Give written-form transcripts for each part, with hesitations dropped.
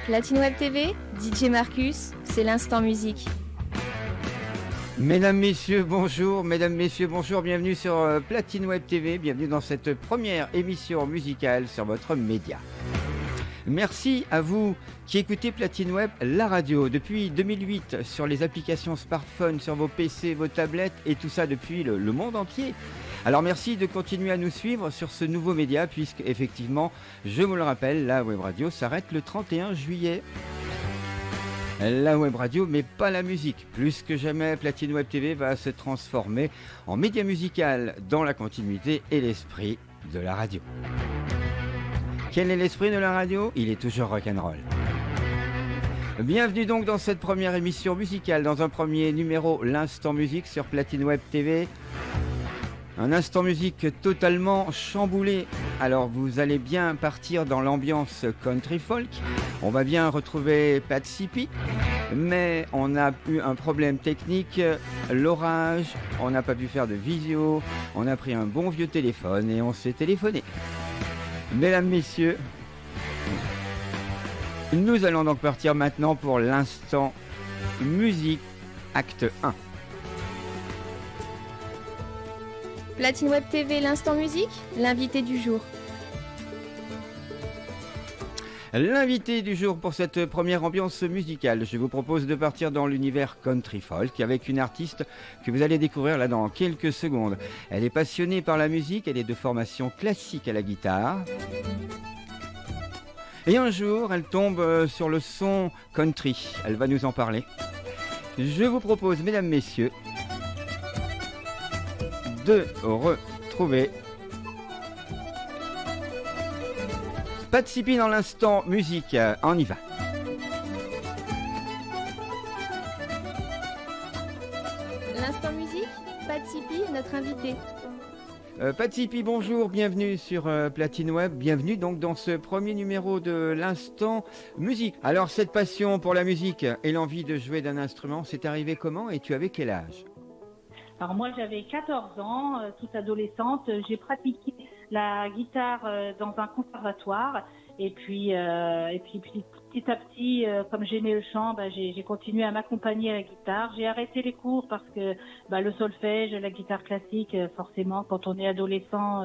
Platine Web TV, DJ Marcus, c'est l'instant musique. Mesdames, messieurs, bonjour. Mesdames, messieurs, bonjour. Bienvenue sur Platine Web TV. Bienvenue dans cette première émission musicale sur votre média. Merci à vous qui écoutez Platine Web, la radio, depuis 2008 sur les applications smartphones, sur vos PC, vos tablettes et tout ça depuis le monde entier. Alors merci de continuer à nous suivre sur ce nouveau média puisque effectivement, je vous le rappelle, la web radio s'arrête le 31 juillet. La web radio, mais pas la musique. Plus que jamais, Platine Web TV va se transformer en média musical dans la continuité et l'esprit de la radio. Quel est l'esprit de la radio ? Il est toujours rock'n'roll. Bienvenue donc dans cette première émission musicale, dans un premier numéro, l'Instant Musique sur Platine Web TV. Un instant musique totalement chamboulé. Alors vous allez bien partir dans l'ambiance country folk. On va bien retrouver Pat Sippy. Mais on a eu un problème technique, l'orage, on n'a pas pu faire de visio. On a pris un bon vieux téléphone et on s'est téléphoné. Mesdames, messieurs, nous allons donc partir maintenant pour l'instant musique acte 1. Platine Web TV, l'instant musique, l'invité du jour. L'invité du jour pour cette première ambiance musicale, je vous propose de partir dans l'univers country folk avec une artiste que vous allez découvrir là dans quelques secondes. Elle est passionnée par la musique, elle est de formation classique à la guitare. Et un jour, elle tombe sur le son country. Elle va nous en parler. Je vous propose, mesdames, messieurs, de retrouver Pat Sippy dans l'instant musique. On y va. L'instant musique, Pat Sippy, notre invité. Pat Sippy, bonjour, bienvenue sur Platine Web, bienvenue donc dans ce premier numéro de l'instant musique. Alors cette passion pour la musique et l'envie de jouer d'un instrument, c'est arrivé comment et tu avais quel âge ? Alors moi j'avais 14 ans, toute adolescente, j'ai pratiqué la guitare dans un conservatoire et puis petit à petit, comme j'aimais le chant, j'ai continué à m'accompagner à la guitare. J'ai arrêté les cours parce que le solfège, la guitare classique, forcément quand on est adolescent,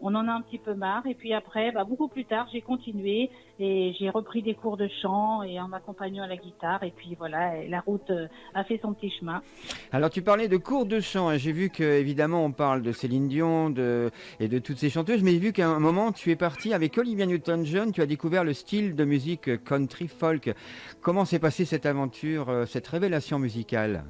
on en a un petit peu marre. Et puis après, beaucoup plus tard, j'ai continué et j'ai repris des cours de chant et en m'accompagnant à la guitare. Et puis voilà, la route a fait son petit chemin. Alors tu parlais de cours de chant, hein. J'ai vu que évidemment on parle de Céline Dion et de toutes ces chanteuses, mais j'ai vu qu'à un moment tu es parti avec Olivia Newton-John, tu as découvert le style de musique country folk. Comment s'est passée cette aventure, cette révélation musicale ?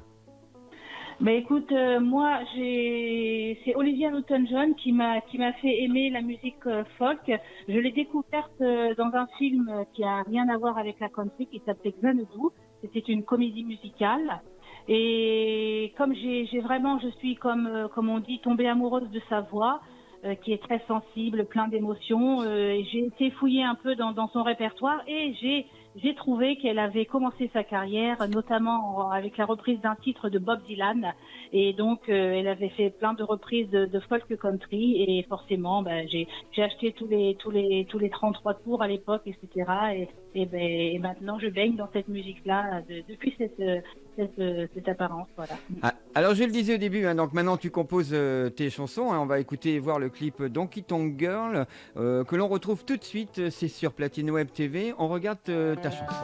Écoute, moi c'est Olivia Newton-John qui m'a fait aimer la musique folk. Je l'ai découverte dans un film qui a rien à voir avec la country, qui s'appelait Xanadu. C'était une comédie musicale. Et comme je suis comme on dit, tombée amoureuse de sa voix, qui est très sensible, plein d'émotions. J'ai été fouiller un peu dans son répertoire et j'ai trouvé qu'elle avait commencé sa carrière, notamment avec la reprise d'un titre de Bob Dylan. Et donc, elle avait fait plein de reprises de folk country. Et forcément, j'ai acheté tous les 33 tours à l'époque, etc. Et maintenant, je baigne dans cette musique-là depuis cette apparence, voilà. Ah, alors je le disais au début, hein, donc maintenant tu composes tes chansons, hein, on va écouter et voir le clip Donkey Tongue Girl que l'on retrouve tout de suite, c'est sur Platine Web TV, on regarde ta chanson.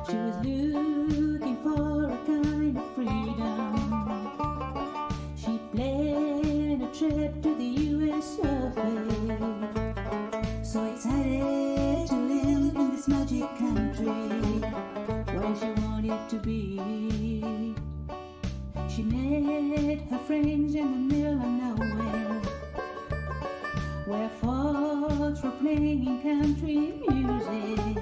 She was looking for a kind of freedom. She planned a trip to the US of A. So excited to live in this magic country where she wanted to be. She met her friends in the middle of nowhere, where folks were playing country music.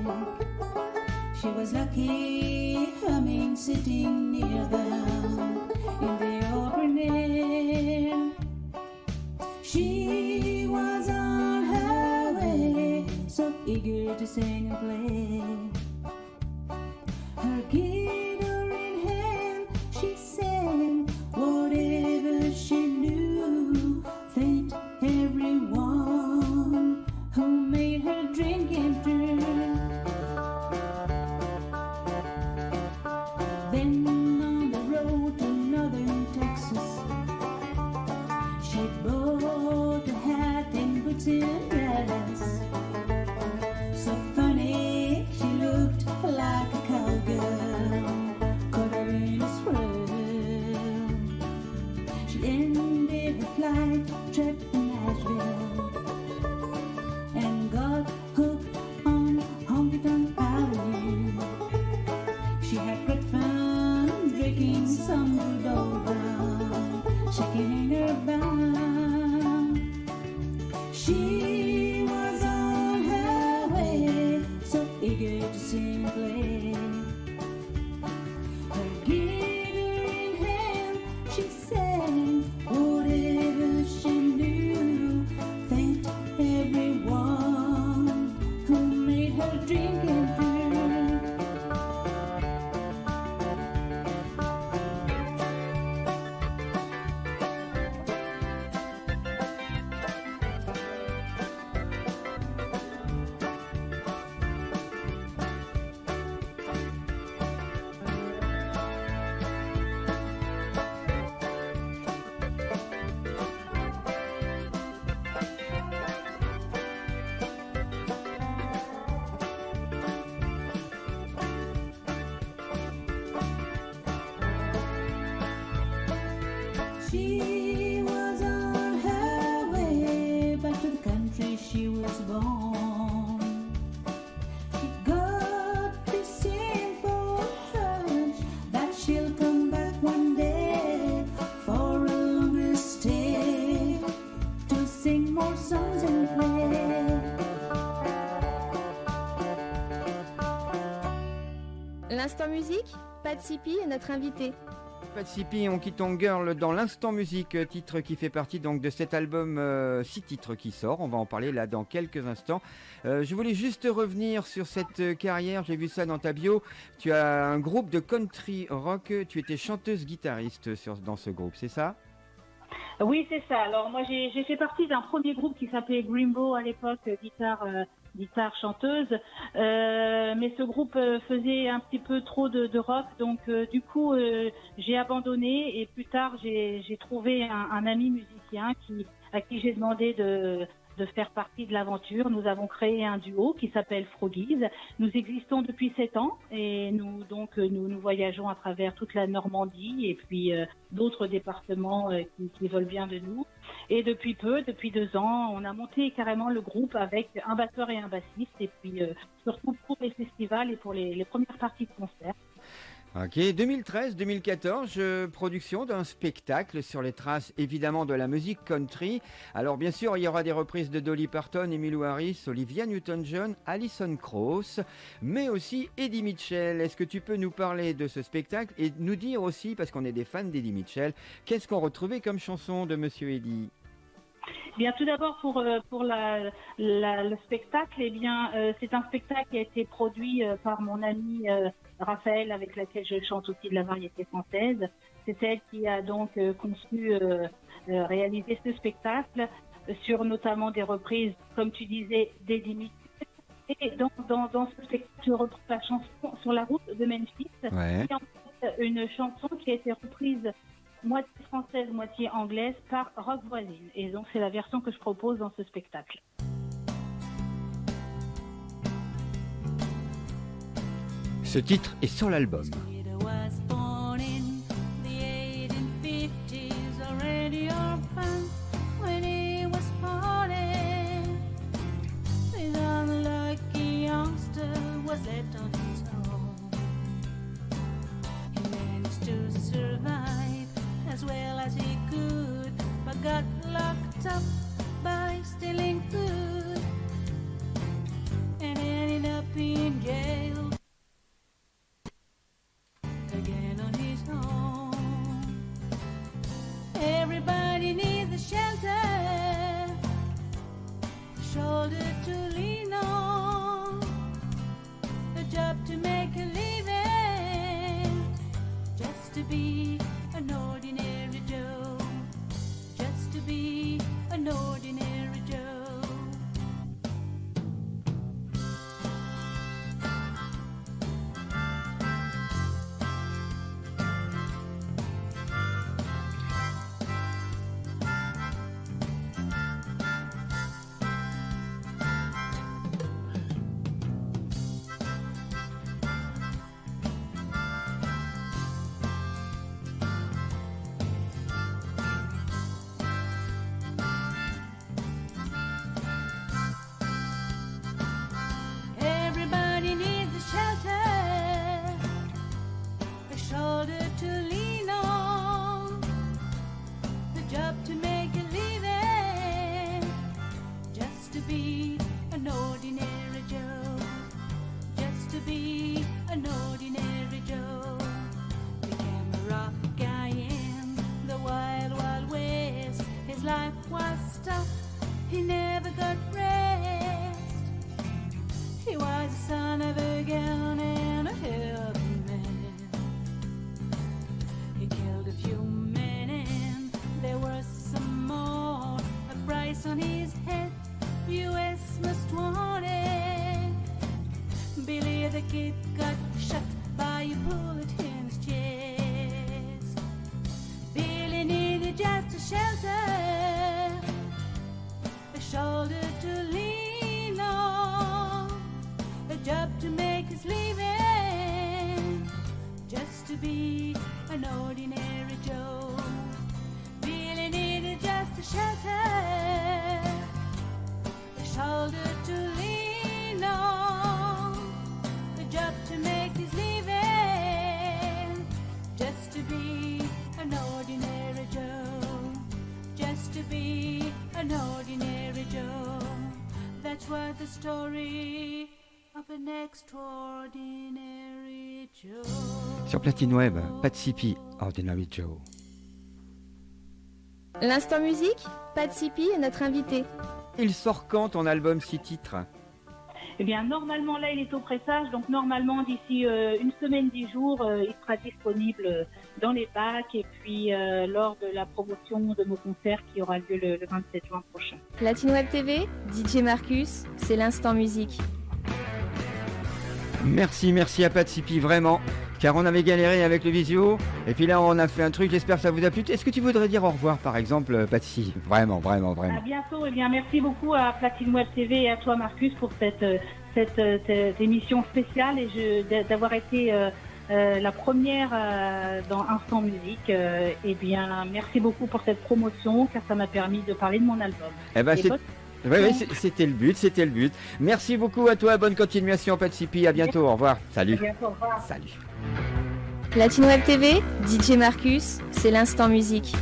She was lucky, humming, sitting near them in the open air. She was on her way, so eager to sing and play. Her guitar in hand, she sang whatever She was on her way, so eager to sing and play. Her guitar in hand, she sang whatever she knew. Thanked everyone who made her dream come true. She was on her way back to the country she was born. She got this simple hunch that she'll come back one day for a longer stay, to sing more songs and play. L'instant musique, Pat Sipi est notre invité. Pat Sipi, on quitte On Girl dans l'instant musique, titre qui fait partie donc de cet album 6 titres qui sort. On va en parler là dans quelques instants. Je voulais juste revenir sur cette carrière, j'ai vu ça dans ta bio. Tu as un groupe de country rock, tu étais chanteuse-guitariste dans ce groupe, c'est ça? Oui, c'est ça. Alors moi, j'ai fait partie d'un premier groupe qui s'appelait Grimbo à l'époque, guitare chanteuse. Mais ce groupe faisait un petit peu trop de rock, donc du coup, j'ai abandonné. Et plus tard, j'ai trouvé un ami musicien à qui j'ai demandé de faire partie de l'aventure. Nous avons créé un duo qui s'appelle Froggies. Nous existons depuis 7 ans et nous voyageons à travers toute la Normandie et puis d'autres départements qui veulent bien de nous. Et depuis 2 ans, on a monté carrément le groupe avec un batteur et un bassiste et puis surtout pour les festivals et pour les premières parties de concert. Ok, 2013-2014, production d'un spectacle sur les traces évidemment de la musique country. Alors bien sûr, il y aura des reprises de Dolly Parton, Emmylou Harris, Olivia Newton-John, Alison Krauss, mais aussi Eddie Mitchell. Est-ce que tu peux nous parler de ce spectacle et nous dire aussi, parce qu'on est des fans d'Eddie Mitchell, qu'est-ce qu'on retrouvait comme chanson de Monsieur Eddie? Bien, tout d'abord pour le spectacle, c'est un spectacle qui a été produit par mon amie Raphaël, avec laquelle je chante aussi de la variété française. C'est elle qui a donc conçu, réalisé ce spectacle sur notamment des reprises, comme tu disais, d'Eddie Mitchell. Et dans ce spectacle, je retrouve la chanson Sur la route de Memphis, Ouais. qui est en fait une chanson qui a été reprise moitié française, moitié anglaise par Rock Voisine. Et donc c'est la version que je propose dans ce spectacle. Ce titre est sur l'album. Peter was born in the 1850s, already orphan when he was 40. This unlucky youngster was left on his own. He managed to survive as well as he could, but got locked up by stealing food and ended up in jail. Again on his own. Everybody needs a shelter, shoulder to lean on, a job to make a living, just to be an ordinary Joe, just to be an ordinary Joe. was tough, he never got rest. He was the son of a gun and a hell of a man. He killed a few men and there were some more. A price on his head, U.S. must want it. Billy the Kid got shot by a bullet in his chest. Billy needed just a shelter, a shoulder to lean on, a job to make his living, just to be an ordinary Joe. Billy needed just a shelter, a shoulder to lean on, a job to make his living, just to be an ordinary Joe, just to be an ordinary Joe. That's what the story of an extraordinary Joe. Sur Platine Web, Pat Sippy, Ordinary Joe. L'instant musique, Pat Sippy est notre invité. Il sort quand ton album 6 titres? Eh bien, normalement, là, il est au pressage. Donc, normalement, d'ici une semaine, 10 jours, il sera disponible dans les bacs. Et puis, lors de la promotion de mon concert qui aura lieu le 27 juin prochain. Platine Web TV, DJ Marcus, c'est l'instant musique. Merci à Pat Sippy, vraiment, car on avait galéré avec le visio, et puis là on a fait un truc, j'espère que ça vous a plu. Est-ce que tu voudrais dire au revoir par exemple, Patsy? Vraiment. À bientôt. Eh bien, merci beaucoup à Platine Web TV et à toi, Marcus, pour cette émission spéciale et d'avoir été la première dans Instant Musique. Eh bien, merci beaucoup pour cette promotion, car ça m'a permis de parler de mon album. Eh ben, c'était le but. Merci beaucoup à toi, bonne continuation, Pat Sippy, à bientôt, au revoir. Salut. À bientôt, au revoir. Salut. Platine Web TV, DJ Marcus, c'est l'instant musique.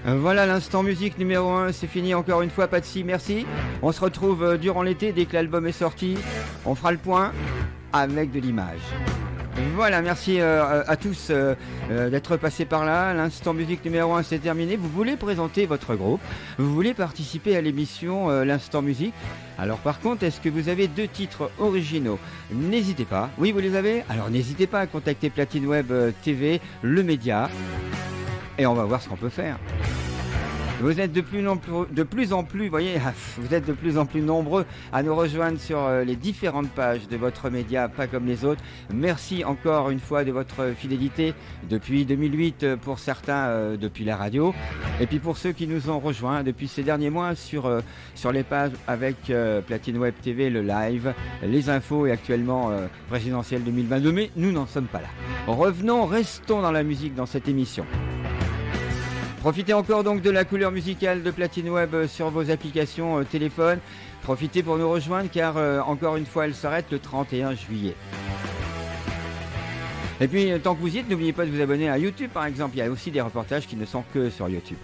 Voilà, l'instant musique numéro 1, c'est fini encore une fois, Patsy, merci. On se retrouve durant l'été, dès que l'album est sorti. On fera le point avec de l'image. Voilà, merci à tous d'être passés par là. L'instant musique numéro 1, c'est terminé. Vous voulez présenter votre groupe? Vous voulez participer à l'émission L'instant musique? Alors par contre, est-ce que vous avez 2 titres originaux? N'hésitez pas. Oui, vous les avez? Alors n'hésitez pas à contacter Platine Web TV, le média, et on va voir ce qu'on peut faire. Vous êtes de plus en plus, voyez, vous êtes de plus en plus nombreux à nous rejoindre sur les différentes pages de votre média, pas comme les autres. Merci encore une fois de votre fidélité depuis 2008 pour certains, depuis la radio, et puis pour ceux qui nous ont rejoints depuis ces derniers mois sur les pages avec Platine Web TV, le live, les infos et actuellement présidentielle 2022. Mais nous n'en sommes pas là. Revenons, restons dans la musique dans cette émission. Profitez encore donc de la couleur musicale de Platine Web sur vos applications téléphone. Profitez pour nous rejoindre car encore une fois elle s'arrête le 31 juillet. Et puis tant que vous y êtes, n'oubliez pas de vous abonner à YouTube par exemple. Il y a aussi des reportages qui ne sont que sur YouTube.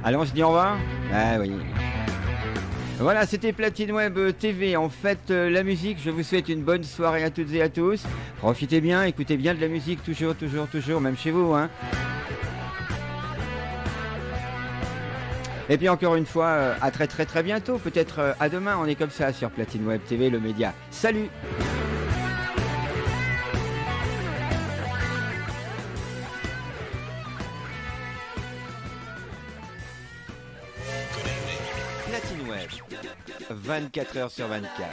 Allez, on se dit au revoir. Ah oui. Voilà, c'était Platine Web TV. En fait, la musique, je vous souhaite une bonne soirée à toutes et à tous. Profitez bien, écoutez bien de la musique, toujours, même chez vous, hein. Et puis encore une fois, à très bientôt, peut-être à demain, on est comme ça sur Platine Web TV, le média. Salut! Platine Web, 24 heures sur 24.